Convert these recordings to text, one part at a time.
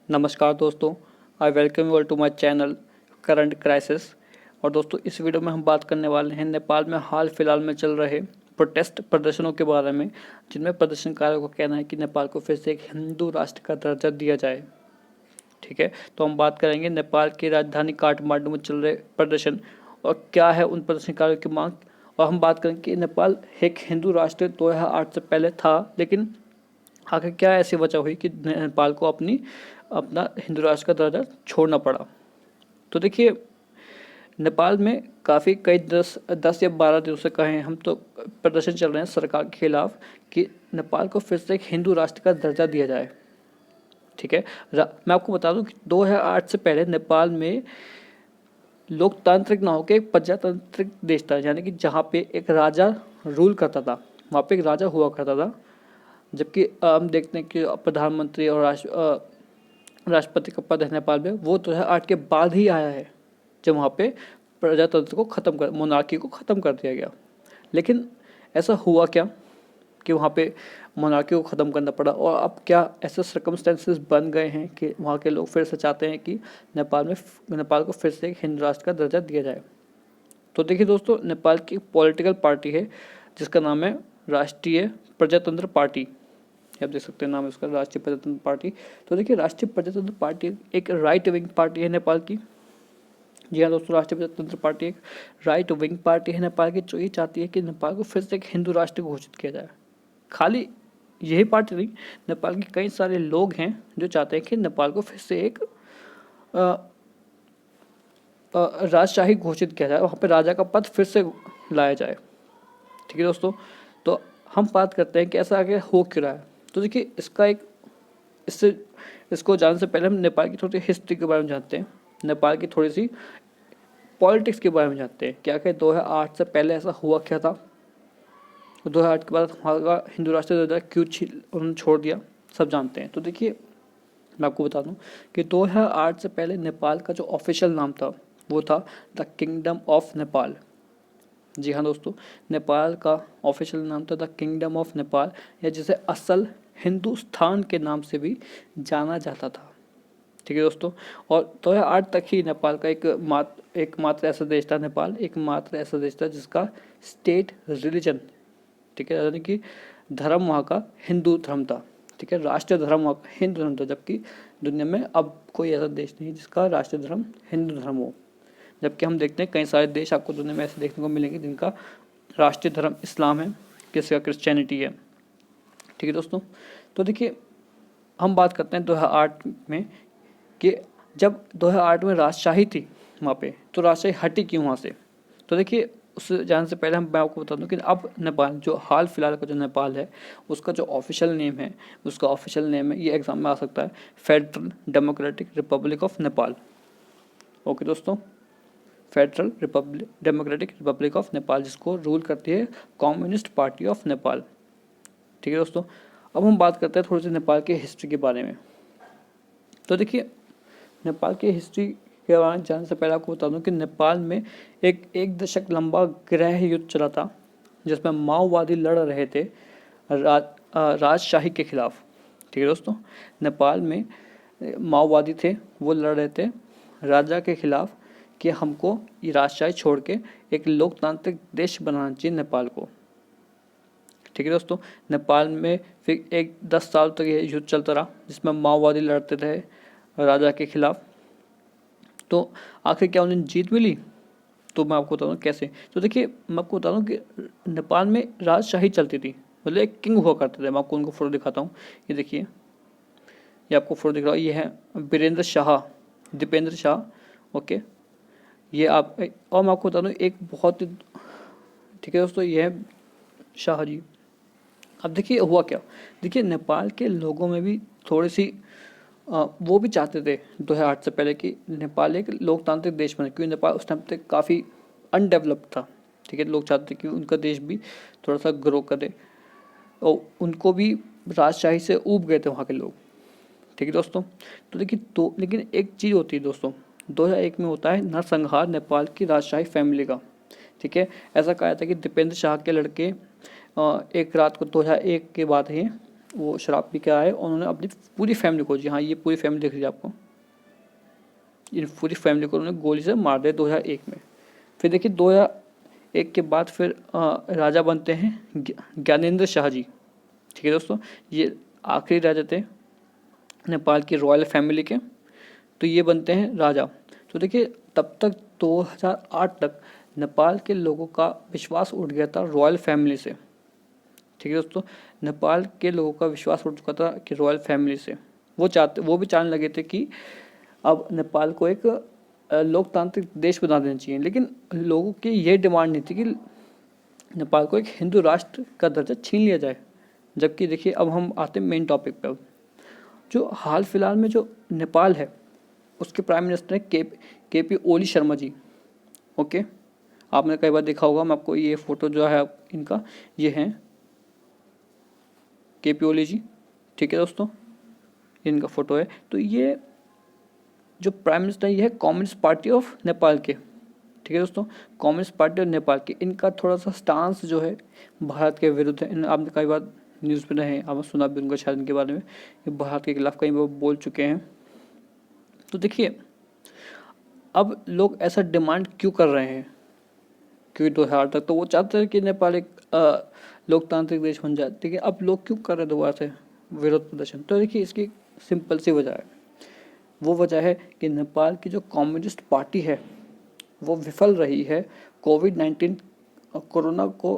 नमस्कार दोस्तों, I welcome you all to my channel current crisis. और दोस्तों, इस वीडियो में हम बात करने वाले हैं नेपाल में हाल फिलहाल में चल रहे प्रोटेस्ट प्रदर्शनों के बारे में, जिनमें प्रदर्शनकारियों का कहना है कि नेपाल को फिर से एक हिंदू राष्ट्र का दर्जा दिया जाए। ठीक है, तो हम बात करेंगे नेपाल की राजधानी काठमांडू में चल रहे प्रदर्शन और क्या है उन प्रदर्शनकारियों की मांग। और हम बात करेंगे कि नेपाल एक हिंदू राष्ट्र 2008 से पहले था, लेकिन आखिर क्या ऐसी वजह हुई कि नेपाल को अपना हिंदू राष्ट्र का दर्जा छोड़ना पड़ा। तो देखिए, नेपाल में काफ़ी कई 10 या 12 दिनों से कहें हम तो प्रदर्शन चल रहे हैं सरकार के खिलाफ कि नेपाल को फिर से एक हिंदू राष्ट्र का दर्जा दिया जाए। ठीक है, मैं आपको बता दूं कि 2008 से पहले नेपाल में लोकतांत्रिक ना होकर एक प्रजातांत्रिक देश था, यानी कि जहाँ पे एक राजा रूल करता था, वहाँ पे एक राजा हुआ करता था। जबकि हम देखते हैं कि प्रधानमंत्री और राष्ट्रपति का पद है नेपाल में, वो 2008 के बाद ही आया है, जब वहाँ पे प्रजातंत्र को ख़त्म कर मोनार्की को ख़त्म कर दिया गया। लेकिन ऐसा हुआ क्या कि वहाँ पे मोनार्की को ख़त्म करना पड़ा, और अब क्या ऐसे सर्कमस्टेंसेस बन गए हैं कि वहाँ के लोग फिर से चाहते हैं कि नेपाल को फिर से एक हिंदू राष्ट्र का दर्जा दिया जाए। तो देखिए दोस्तों, नेपाल की पॉलिटिकल पार्टी है जिसका नाम है राष्ट्रीय प्रजातंत्र पार्टी। आप देख सकते हैं नाम है उसका, राष्ट्रीय प्रजातंत्र पार्टी। तो देखिए, राष्ट्रीय प्रजातंत्र पार्टी एक राइट विंग पार्टी है नेपाल की। जी हाँ दोस्तों, राष्ट्रीय प्रजातंत्र पार्टी एक राइट विंग पार्टी है नेपाल की, जो ये चाहती है कि नेपाल को फिर से एक हिंदू राष्ट्र घोषित किया जाए। खाली यही पार्टी नहीं, नेपाल के कई सारे लोग हैं जो चाहते हैं कि नेपाल को फिर से एक राजशाही घोषित किया जाए, वहाँ पे राजा का पद फिर से लाया जाए। ठीक है दोस्तों, तो हम बात करते हैं कि ऐसा आगे हो क्यों रहा है। तो देखिए, इसको जानने से पहले हम नेपाल की थोड़ी सी हिस्ट्री के बारे में जानते हैं, नेपाल की थोड़ी सी पॉलिटिक्स के बारे में जानते हैं। क्या क्या 2008 से पहले ऐसा हुआ क्या था, 2008 के बाद हमारा हिंदू राष्ट्र दर्जा क्यों उन्होंने छोड़ दिया, सब जानते हैं। तो देखिए, मैं आपको बता दूं कि 2008 से पहले नेपाल का जो ऑफिशियल नाम था वो था द किंगडम ऑफ नेपाल। जी हाँ दोस्तों, नेपाल का ऑफिशियल नाम था द किंगडम ऑफ नेपाल, या जिसे असल हिंदुस्तान के नाम से भी जाना जाता था। ठीक है दोस्तों, और 2008 तक ही नेपाल का एकमात्र ऐसा देश था, नेपाल एकमात्र ऐसा देश था जिसका स्टेट रिलीजन, ठीक है, यानी कि धर्म वहाँ का हिंदू धर्म था। ठीक है, राष्ट्रीय धर्म वहाँ का हिंदू धर्म था, जबकि दुनिया में अब कोई ऐसा देश नहीं जिसका राष्ट्रीय धर्म हिंदू धर्म हो। जबकि हम देखते हैं कई सारे देश आपको दुनिया में ऐसे देखने को मिलेंगे जिनका राष्ट्रीय धर्म इस्लाम है, किसी का क्रिश्चियनिटी है। ठीक है दोस्तों, तो देखिए, हम बात करते हैं 2008 में कि जब 2008 में राजशाही थी वहाँ पे, तो राजशाही हटी क्यों वहाँ से। तो देखिए, उससे जानने से पहले मैं आपको बता दूं कि अब नेपाल जो हाल फिलहाल का जो नेपाल है, उसका जो ऑफिशियल नेम है, ये एग्जाम में आ सकता है, federal democratic republic of Nepal. Okay दोस्तों, federal democratic republic of Nepal, जिसको रूल करती है कम्युनिस्ट पार्टी ऑफ नेपाल। ठीक है दोस्तों, अब हम बात करते हैं थोड़ी सी नेपाल की हिस्ट्री के बारे में। तो देखिए, नेपाल की हिस्ट्री के बारे में जानने से पहले आपको बता दूं कि नेपाल में एक दशक लंबा गृह युद्ध चला था, जिसमें माओवादी लड़ रहे थे राजशाही के खिलाफ। ठीक है दोस्तों, नेपाल में माओवादी थे, वो लड़ रहे थे राजा के खिलाफ कि हमको ये राजशाही छोड़ के एक लोकतांत्रिक देश बनाना चाहिए नेपाल को। ठीक है दोस्तों, नेपाल में फिर 10 साल तक ये युद्ध चलता रहा, जिसमें माओवादी लड़ते रहे राजा के खिलाफ। तो आखिर क्या उन्हें जीत मिली, तो मैं आपको बता दूँ कैसे। तो देखिए, मैं आपको बता दूँ कि नेपाल में राजशाही चलती थी, मतलब एक किंग हुआ करते थे। मैं आपको उनको फोटो दिखाता हूँ, ये देखिए, ये आपको फोटो दिख रहा है, ये है वीरेंद्र शाह, दीपेंद्र शाह। ओके, ये आप, और मैं आपको बता दूँ एक बहुत ही, ठीक है दोस्तों, ये है शाह जी। अब देखिए हुआ क्या, देखिए नेपाल के लोगों में भी थोड़ी सी वो भी चाहते थे 2008 से पहले कि नेपाल एक लोकतांत्रिक देश बने, क्योंकि नेपाल उस टाइम तक काफ़ी अनडेवलप्ड था। ठीक है, लोग चाहते थे कि उनका देश भी थोड़ा सा ग्रो करे, और उनको भी राजशाही से ऊब गए थे वहाँ के लोग। ठीक है दोस्तों, तो देखिए, तो लेकिन एक चीज़ होती है दोस्तों, 2001 में होता है नरसंहार नेपाल की राजशाही फैमिली का। ठीक है, ऐसा कहा जाता है कि दीपेंद्र शाह के लड़के एक रात को 2001 के बाद ही वो शराब पी के आए, उन्होंने अपनी पूरी फैमिली को, जी हाँ ये पूरी फैमिली दिख रही है आपको, इन पूरी फैमिली को उन्होंने गोली से मार दिया 2001 में। फिर देखिए 2001 के बाद फिर राजा बनते हैं ज्ञानेंद्र शाह जी। ठीक है दोस्तों, ये आखिरी राजा थे नेपाल की रॉयल फैमिली के, तो ये बनते हैं राजा। तो देखिए तब तक 2008 तक नेपाल के लोगों का विश्वास उठ गया था रॉयल फैमिली से। ठीक है दोस्तों, नेपाल के लोगों का विश्वास उठ चुका था कि रॉयल फैमिली से वो भी चाहने लगे थे कि अब नेपाल को एक लोकतांत्रिक देश बना देना चाहिए, लेकिन लोगों की ये डिमांड नहीं थी कि नेपाल को एक हिंदू राष्ट्र का दर्जा छीन लिया जाए। जबकि देखिए अब हम आते हैं मेन टॉपिक पे। अब जो हाल फिलहाल में जो नेपाल है उसके प्राइम मिनिस्टर है के पी ओली शर्मा जी। ओके, आपने कई बार देखा होगा, मैं आपको ये फोटो जो है इनका ये हैं के पी ओली जी। ठीक है दोस्तों, इनका फोटो है। तो ये जो प्राइम मिनिस्टर ये है कम्युनिस्ट पार्टी ऑफ नेपाल के। ठीक है दोस्तों, कम्युनिस्ट पार्टी ऑफ नेपाल के, इनका थोड़ा सा स्टांस जो है भारत के विरुद्ध है। आपने कई बार न्यूज़ में रहे, आपने सुना भी उनका शायद इनके बारे में, ये भारत के खिलाफ कई बार बोल चुके हैं। तो देखिए अब लोग ऐसा डिमांड क्यों कर रहे हैं, क्योंकि 2008 तक तो वो चाहते हैं कि नेपाल एक लोकतांत्रिक देश बन जाए। ठीक है, अब लोग क्यों कर रहे हैं दोबारा से विरोध प्रदर्शन? तो देखिए इसकी सिंपल सी वजह है, वो वजह है कि नेपाल की जो कम्युनिस्ट पार्टी है वो विफल रही है कोविड-19 कोरोना को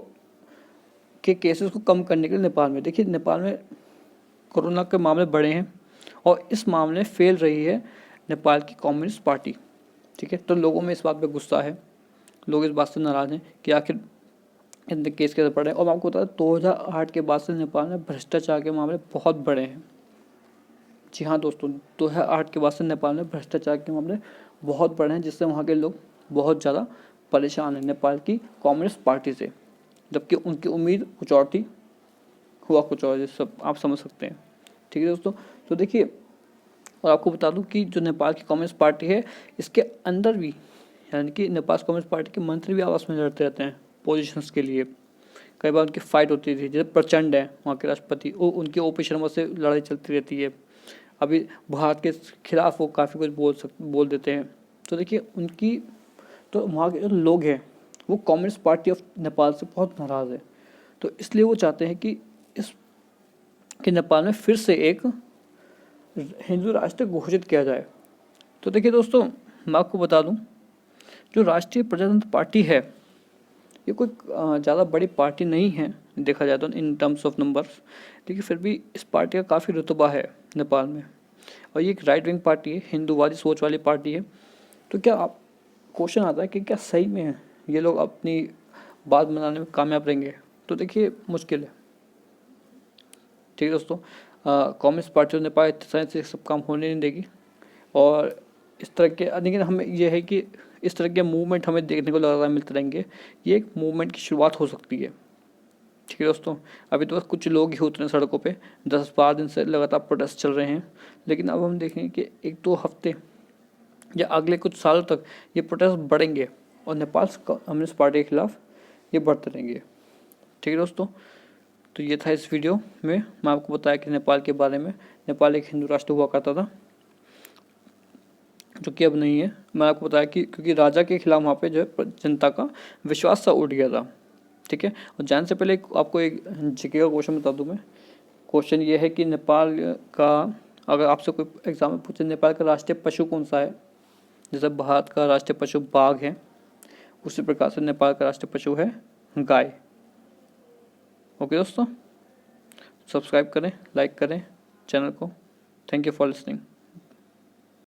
के केसेस को कम करने के लिए नेपाल में। देखिए नेपाल में कोरोना के मामले बढ़े हैं और इस मामले में फेल रही है नेपाल की कम्युनिस्ट पार्टी। ठीक है, तो लोगों में इस बात पे गुस्सा है, लोग इस बात से नाराज़ हैं कि आखिर इतने केस कैसे बढ़े। और मैं आपको बता दूं 2008 के बाद से नेपाल में भ्रष्टाचार के मामले बहुत बड़े हैं। जी हाँ दोस्तों, 2008 के बाद से नेपाल में भ्रष्टाचार के मामले बहुत बड़े हैं, जिससे वहाँ के लोग बहुत ज़्यादा परेशान हैं नेपाल की कम्युनिस्ट पार्टी से। जबकि उनकी उम्मीद कुछ और थी, हुआ कुछ और, सब आप समझ सकते हैं। ठीक है दोस्तों, तो देखिए और आपको बता दूं कि जो नेपाल की कम्युनिस्ट पार्टी है इसके अंदर भी, यानी कि नेपाल कम्युनिस्ट पार्टी के मंत्री भी आपस में लड़ते रहते हैं पोजीशंस के लिए। कई बार उनकी फाइट होती थी, जैसे प्रचंड है वहाँ के राष्ट्रपति, उनके ओपी शर्मा से लड़ाई चलती रहती है। अभी भारत के खिलाफ वो काफ़ी कुछ बोल देते हैं। तो देखिए उनकी, तो वहाँ के जो लोग हैं वो कम्युनिस्ट पार्टी ऑफ नेपाल से बहुत नाराज़ है। तो इसलिए वो चाहते हैं कि नेपाल में फिर से एक हिंदू राष्ट्र घोषित किया जाए। तो देखिए दोस्तों, मैं आपको बता दूं जो राष्ट्रीय प्रजातंत्र पार्टी है ये कोई ज़्यादा बड़ी पार्टी नहीं है देखा जाए तो इन टर्म्स ऑफ नंबर्स, लेकिन फिर भी इस पार्टी का काफ़ी रुतबा है नेपाल में। और ये एक राइट विंग पार्टी है, हिंदूवादी सोच वाली पार्टी है। तो क्या आप क्वेश्चन आता है कि क्या सही में ये लोग अपनी बात बनाने में कामयाब रहेंगे? तो देखिए मुश्किल है। ठीक है दोस्तों, कम्युनिस्ट पार्टी ऑफ नेपाल इतने से सब काम होने नहीं देगी। और इस तरह के, लेकिन हमें यह है कि इस तरह के मूवमेंट हमें देखने को लगातार मिलते रहेंगे। ये एक मूवमेंट की शुरुआत हो सकती है। ठीक है दोस्तों, अभी तो बस कुछ लोग ही उतरे सड़कों पे, 10-12 दिन से लगातार प्रोटेस्ट चल रहे हैं, लेकिन अब हम देखेंगे कि 1-2 हफ्ते या अगले कुछ सालों तक ये प्रोटेस्ट बढ़ेंगे और नेपाल कम्युनिस्ट पार्टी के खिलाफ ये बढ़ते रहेंगे। ठीक है दोस्तों, तो ये था इस वीडियो में, मैं आपको बताया कि नेपाल के बारे में। नेपाल एक हिंदू राष्ट्र हुआ करता था जो कि अब नहीं है। मैं आपको बताया कि क्योंकि राजा के खिलाफ वहाँ पे जो है जनता का विश्वास सा उठ गया था। ठीक है, और जाने से पहले आपको एक जीके का क्वेश्चन बता दूं मैं। क्वेश्चन ये है कि नेपाल का, अगर आपसे कोई एग्जाम में पूछे नेपाल का राष्ट्रीय पशु कौन सा है, जैसे भारत का राष्ट्रीय पशु बाघ है, उसी प्रकार से नेपाल का राष्ट्रीय पशु है गाय। ओके दोस्तों, सब्सक्राइब करें, लाइक करें चैनल को। Thank you for listening.